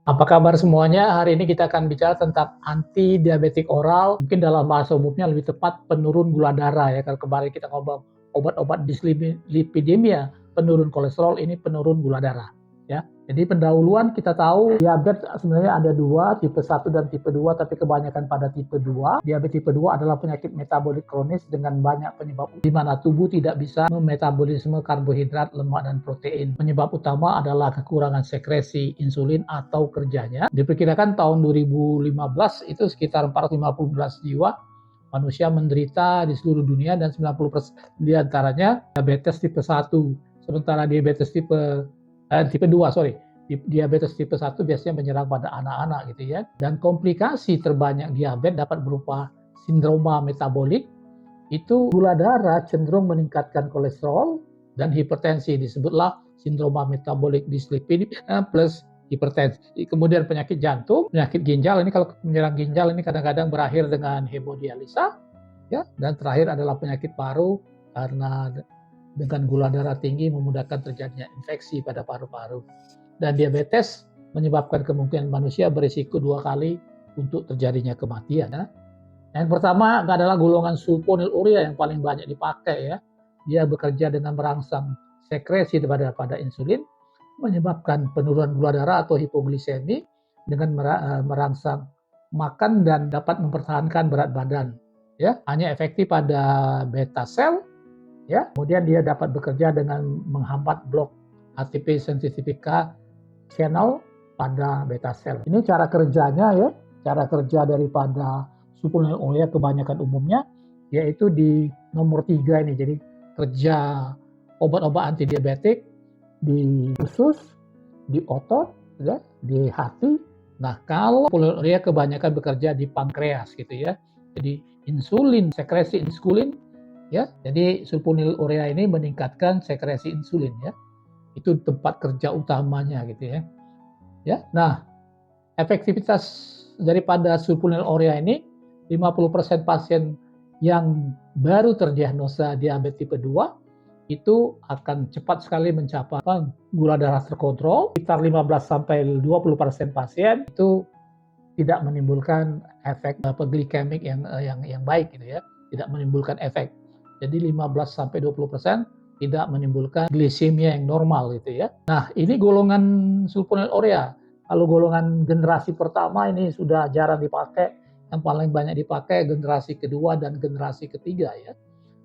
Apa kabar semuanya? Hari ini kita akan bicara tentang anti diabetik oral. Mungkin dalam bahasa umumnya lebih tepat penurun gula darah ya. Kalau kemarin kita ngomong obat-obat dislipidemia, penurun kolesterol, ini penurun gula darah. Ya. Jadi pendahuluan kita tahu diabetes sebenarnya ada dua, tipe 1 dan tipe 2, tapi kebanyakan pada tipe 2. Diabetes tipe 2 adalah penyakit metabolik kronis dengan banyak penyebab di mana tubuh tidak bisa memetabolisme karbohidrat, lemak, dan protein. Penyebab utama adalah kekurangan sekresi insulin atau kerjanya. Diperkirakan tahun 2015 itu sekitar 415 jiwa manusia menderita di seluruh dunia dan 90% diantaranya diabetes tipe 1. Sementara diabetes tipe 2, diabetes tipe 1 biasanya menyerang pada anak-anak gitu ya. Dan komplikasi terbanyak diabetes dapat berupa sindroma metabolik, itu gula darah cenderung meningkatkan kolesterol dan hipertensi, disebutlah sindroma metabolik dislipidemia plus hipertensi. Kemudian penyakit jantung, penyakit ginjal, ini kalau menyerang ginjal ini kadang-kadang berakhir dengan hemodialisa ya, dan terakhir adalah penyakit paru karena dengan gula darah tinggi memudahkan terjadinya infeksi pada paru-paru. Dan diabetes menyebabkan kemungkinan manusia berisiko 2 kali untuk terjadinya kematian. Ya. Yang pertama adalah golongan sulfonylurea yang paling banyak dipakai ya. Dia bekerja dengan merangsang sekresi pada insulin, menyebabkan penurunan gula darah atau hipoglisemi dengan merangsang makan dan dapat mempertahankan berat badan. Ya, hanya efektif pada beta sel. Ya, kemudian dia dapat bekerja dengan menghambat blok ATP sensitifika channel pada beta sel. Ini cara kerjanya ya, cara kerja daripada sulfonylurea kebanyakan umumnya yaitu di nomor 3 ini. Jadi kerja obat-obat anti diabetik di usus, di otot, ya, di hati. Nah, kalau sulfonylurea kebanyakan bekerja di pankreas gitu ya. Jadi insulin, sekresi insulin ya. Jadi sulfonylurea ini meningkatkan sekresi insulin ya. Itu tempat kerja utamanya gitu ya. Ya. Nah, efektivitas daripada sulfonylurea ini 50% pasien yang baru terdiagnosa diabetes tipe 2 itu akan cepat sekali mencapai gula darah terkontrol. Sekitar 15-20% pasien itu tidak menimbulkan efek glikemik yang baik gitu ya, tidak menimbulkan efek. Jadi 15-20% tidak menimbulkan glisemia yang normal gitu ya. Nah, ini golongan sulfonylurea. Kalau golongan generasi pertama ini sudah jarang dipakai, yang paling banyak dipakai generasi kedua dan generasi ketiga ya.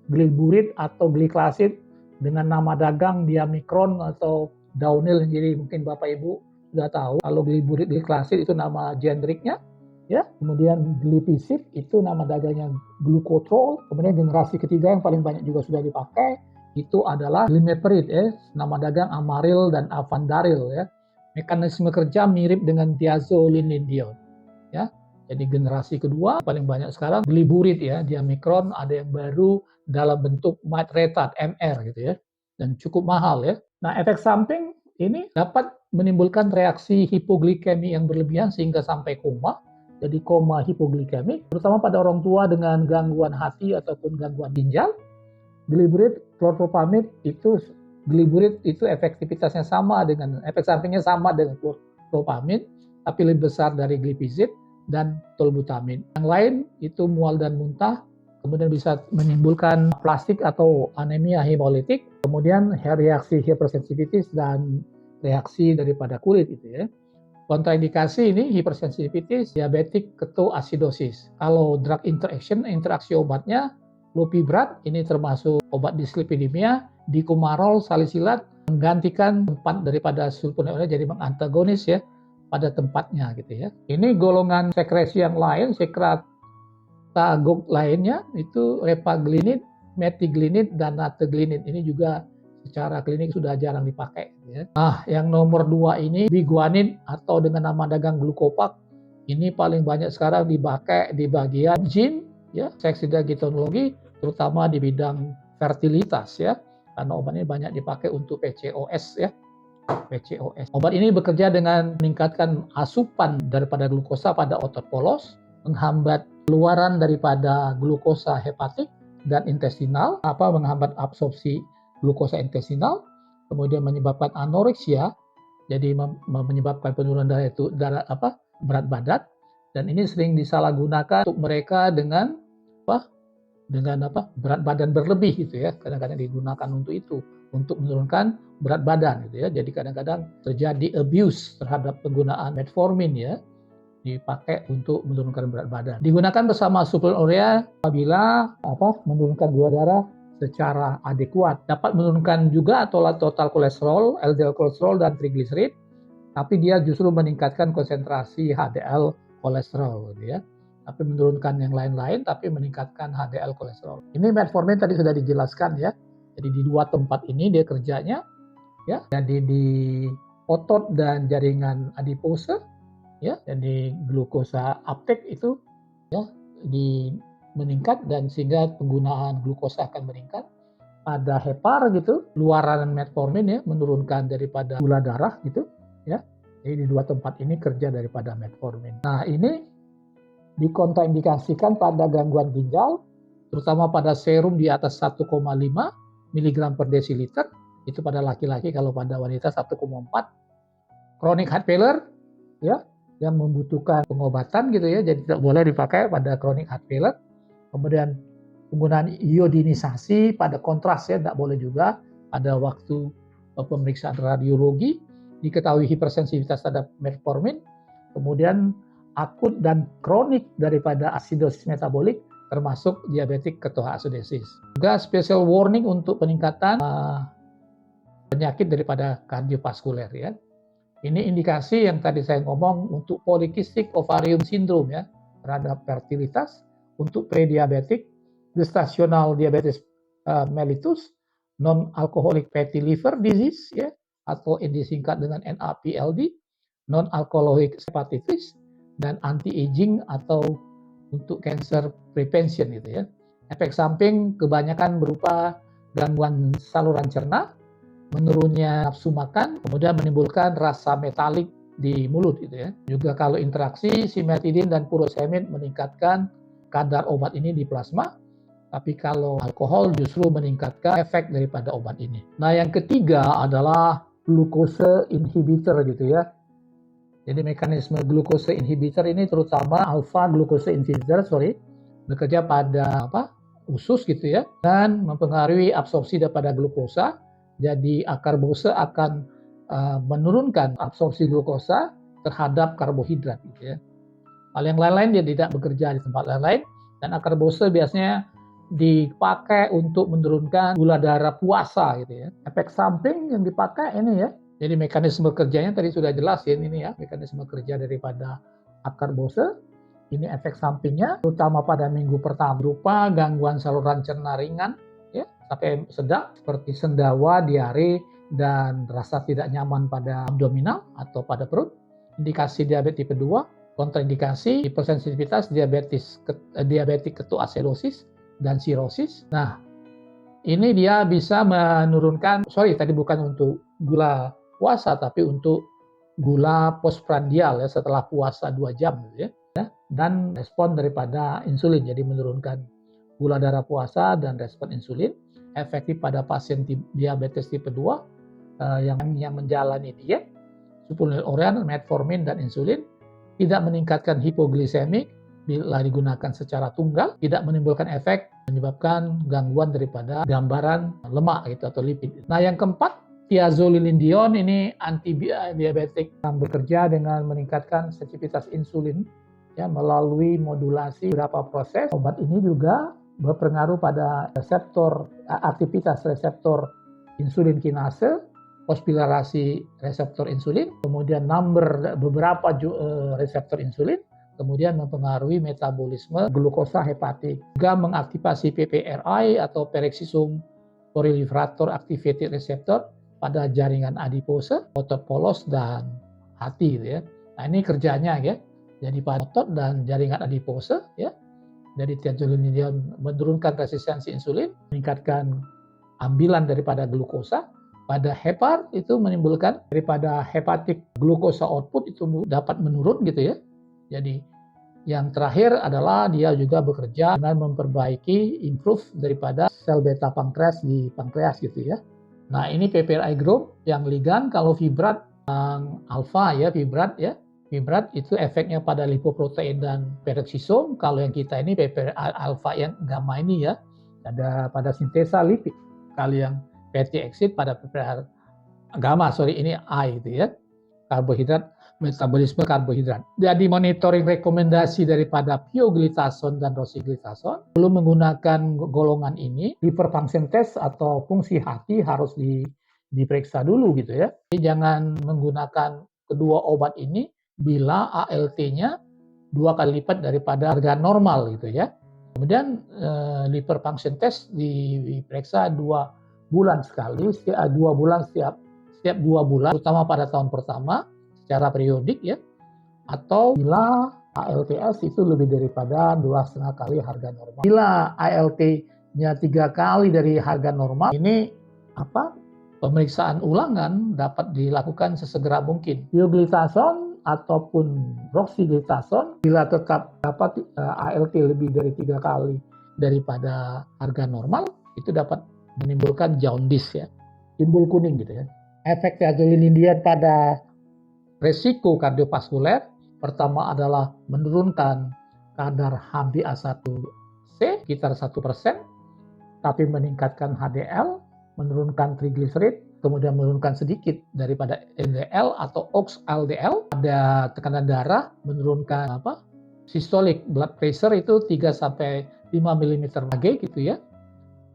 Gliburid atau gliclazid dengan nama dagang Diamicron atau Downhill, jadi mungkin Bapak Ibu sudah tahu. Kalau gliburid gliclazid itu nama generiknya ya. Kemudian glipizid itu nama dagangnya glucotrol. Kemudian generasi ketiga yang paling banyak juga sudah dipakai itu adalah glimepiride ya, nama dagang Amaryl dan Avandaryl ya. Mekanisme kerja mirip dengan thiazolindiol ya. Jadi generasi kedua paling banyak sekarang gliburid ya, Diamicron, ada yang baru dalam bentuk mitretad MR gitu ya. Dan cukup mahal ya. Nah, efek samping ini dapat menimbulkan reaksi hipoglikemi yang berlebihan sehingga sampai koma. Jadi koma hipoglikemik, terutama pada orang tua dengan gangguan hati ataupun gangguan ginjal. Gliburid, chlorphopamid itu efektivitasnya sama dengan efek sampingnya sama dengan chlorphopamid, tapi lebih besar dari glipizid dan tolbutamid. Yang lain itu mual dan muntah, kemudian bisa menimbulkan plastik atau anemia hemolitik, kemudian reaksi hypersensitivitis dan reaksi daripada kulit gitu ya. Kontraindikasi ini hipersensitivitis, diabetik ketoasidosis. Kalau drug interaction, interaksi obatnya, lopibrat, ini termasuk obat dislipidemia, dikumarol, salisilat, menggantikan tempat daripada sulfonylurea jadi mengantagonis ya pada tempatnya gitu ya. Ini golongan sekresi yang lain, sekretagogue lainnya itu repaglinid, metiglinid, dan nateglinid. Ini juga secara klinik sudah jarang dipakai. Ya. Nah, yang nomor 2 ini biguanid atau dengan nama dagang glucopak. Ini paling banyak sekarang dipakai di bagian gyn, ya, seks dan gynekologi, terutama di bidang fertilitas ya. Karena obat ini banyak dipakai untuk PCOS ya. PCOS. Obat ini bekerja dengan meningkatkan asupan daripada glukosa pada otot polos, menghambat keluaran daripada glukosa hepatik dan intestinal, menghambat absorpsi glukosa intestinal, kemudian menyebabkan anoreksia jadi menyebabkan penurunan berat badan, dan ini sering disalahgunakan untuk mereka dengan berat badan berlebih gitu ya. Kadang-kadang digunakan untuk itu, untuk menurunkan berat badan gitu ya. Jadi kadang-kadang terjadi abuse terhadap penggunaan metformin ya, dipakai untuk menurunkan berat badan. Digunakan bersama suplemen urea apabila menurunkan gula darah secara adekuat. Dapat menurunkan juga total kolesterol, LDL kolesterol dan trigliserid, tapi dia justru meningkatkan konsentrasi HDL kolesterol gitu ya. Tapi menurunkan yang lain-lain, tapi meningkatkan HDL kolesterol. Ini metformin tadi sudah dijelaskan ya. Jadi di dua tempat ini dia kerjanya ya. Jadi di otot dan jaringan adipose ya. Jadi glukosa uptake itu ya meningkat, dan sehingga penggunaan glukosa akan meningkat. Ada hepar gitu, luaran metformin ya, menurunkan daripada gula darah gitu ya. Jadi di dua tempat ini kerja daripada metformin. Nah, ini dikontraindikasikan pada gangguan ginjal, terutama pada serum di atas 1,5 mg per desiliter, itu pada laki-laki, kalau pada wanita 1,4. Chronic heart failure ya, yang membutuhkan pengobatan gitu ya, jadi tidak boleh dipakai pada chronic heart failure. Kemudian penggunaan iodinisasi pada kontras ya, tidak boleh juga pada waktu pemeriksaan radiologi. Diketahui hipersensitivitas terhadap metformin. Kemudian akut dan kronik daripada asidosis metabolik, termasuk diabetik ketoacidosis. Juga special warning untuk peningkatan penyakit daripada kardiovaskuler ya. Ini indikasi yang tadi saya ngomong untuk polycystic ovarium syndrome ya, terhadap fertilitas, untuk prediabetik, gestational diabetes mellitus, non-alcoholic fatty liver disease ya, atau yang disingkat dengan NAPLD, non-alcoholic hepatitis, dan anti-aging atau untuk cancer prevention gitu ya. Efek samping kebanyakan berupa gangguan saluran cerna, menurunnya nafsu makan, kemudian menimbulkan rasa metalik di mulut gitu ya. Juga kalau interaksi simetidin dan furosemid meningkatkan kadar obat ini di plasma, tapi kalau alkohol justru meningkatkan efek daripada obat ini. Nah, yang ketiga adalah glucose inhibitor gitu ya. Jadi mekanisme glucose inhibitor ini terutama alpha glucose inhibitor bekerja pada usus gitu ya, dan mempengaruhi absorpsi daripada glukosa. Jadi akarbose akan menurunkan absorpsi glukosa terhadap karbohidrat gitu ya. Hal yang lain-lain dia tidak bekerja di tempat lain-lain, dan akarbose biasanya dipakai untuk menurunkan gula darah puasa gitu ya. Efek samping yang dipakai ini ya. Jadi mekanisme kerjanya tadi sudah jelas ya, ini ya, mekanisme kerja daripada akarbose. Ini efek sampingnya terutama pada minggu pertama berupa gangguan saluran cerna ringan ya, sampai sedang seperti sendawa, diare, dan rasa tidak nyaman pada abdominal atau pada perut. Indikasi diabetes tipe 2, kontraindikasi hipersensitivitas diabetik ketoacidosis dan sirosis. Nah, ini dia bisa menurunkan, tadi bukan untuk gula puasa, tapi untuk gula postprandial ya, setelah puasa 2 jam gitu ya. Dan respon daripada insulin, jadi menurunkan gula darah puasa dan respon insulin. Efektif pada pasien diabetes tipe 2 yang menjalani diet, suplemen urea, metformin, dan insulin. Tidak meningkatkan hipoglikemik bila digunakan secara tunggal, tidak menimbulkan efek menyebabkan gangguan daripada gambaran lemak gitu atau lipid. Nah, yang keempat, thiazolidinedione ini anti diabetik yang bekerja dengan meningkatkan sensitivitas insulin ya, melalui modulasi beberapa proses. Obat ini juga berpengaruh pada aktivitas reseptor insulin kinase, fosforilasi reseptor insulin, kemudian beberapa reseptor insulin, kemudian mempengaruhi metabolisme glukosa hepatik. Juga mengaktifasi PPRI atau peroxisome proliferator activated receptor pada jaringan adipose, otot polos, dan hati gitu ya. Nah, ini kerjanya ya. Jadi pada otot dan jaringan adipose ya. Jadi thiazolidinedione menurunkan resistensi insulin, meningkatkan ambilan daripada glukosa. Pada hepar itu menimbulkan daripada hepatic glukosa output itu dapat menurun gitu ya. Jadi yang terakhir adalah dia juga bekerja dengan memperbaiki, improve daripada sel beta pankreas di pankreas gitu ya. Nah, ini PPRI group yang ligan kalau fibrat Alfa ya, fibrat ya. Fibrat itu efeknya pada lipoprotein dan peroksisom. Kalau yang kita ini alfa yang gamma ini ya, ada pada sintesa lipid. Kalau yang fatty acid pada gamma, sorry ini I itu ya. Karbohidrat, metabolisme karbohidrat. Jadi monitoring rekomendasi daripada pioglitason dan rosiglitason, belum menggunakan golongan ini, liver function test atau fungsi hati harus diperiksa dulu gitu ya. Jadi jangan menggunakan kedua obat ini bila ALT-nya 2 kali lipat daripada harga normal gitu ya. Kemudian liver function test diperiksa 2 bulan sekali, 2 bulan setiap 2 bulan, terutama pada tahun pertama secara periodik ya, atau bila ALTS itu lebih daripada 2,5 kali harga normal. Bila ALT-nya 3 kali dari harga normal, ini pemeriksaan ulangan dapat dilakukan sesegera mungkin. Pioglitason ataupun roxiglitason bila tetap dapat ALT lebih dari 3 kali daripada harga normal, itu dapat menimbulkan jaundice ya, timbul kuning gitu ya. Efek thiazolidinium pada resiko kardiovaskuler pertama adalah menurunkan kadar HbA1c sekitar 1%, tapi meningkatkan HDL, menurunkan triglycerid, kemudian menurunkan sedikit daripada LDL atau ox-LDL, ada tekanan darah, menurunkan systolic blood pressure itu 3 sampai 5 mm Hg gitu ya.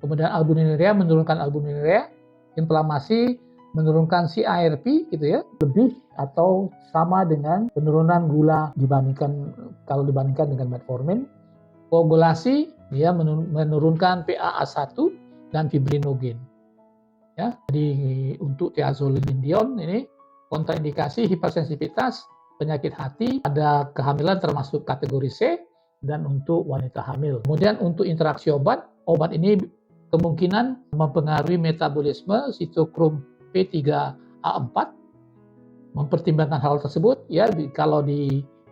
Kemudian albuminuria, menurunkan albuminuria, inflamasi, menurunkan CRP gitu ya, lebih atau sama dengan penurunan gula dibandingkan dengan metformin. Koagulasi dia menurunkan PaA1 dan fibrinogen. Ya, jadi untuk thiazolidinium ini kontraindikasi hipersensitivitas, penyakit hati, ada kehamilan termasuk kategori C dan untuk wanita hamil. Kemudian untuk interaksi obat ini kemungkinan mempengaruhi metabolisme sitokrom P3A4. Mempertimbangkan hal tersebut ya, kalau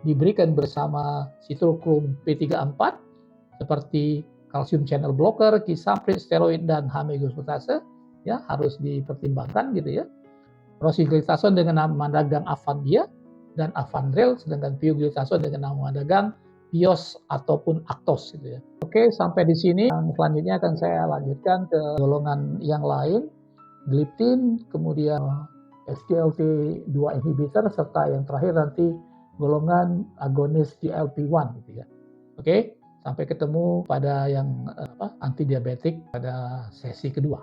diberikan bersama sitokrom P3A4 seperti kalsium channel blocker, kisaprit, steroid dan hemagglutase ya harus dipertimbangkan gitu ya. Rosiglitason dengan nama dagang Avandia dan Avandrel, sedangkan pioglitason dengan nama dagang Pios ataupun Actos gitu ya. Oke, sampai di sini. Yang selanjutnya akan saya lanjutkan ke golongan yang lain, gliptin, kemudian SGLT2 inhibitor, serta yang terakhir nanti golongan agonis GLP-1 gitu ya. Oke, sampai ketemu pada yang anti diabetik pada sesi kedua.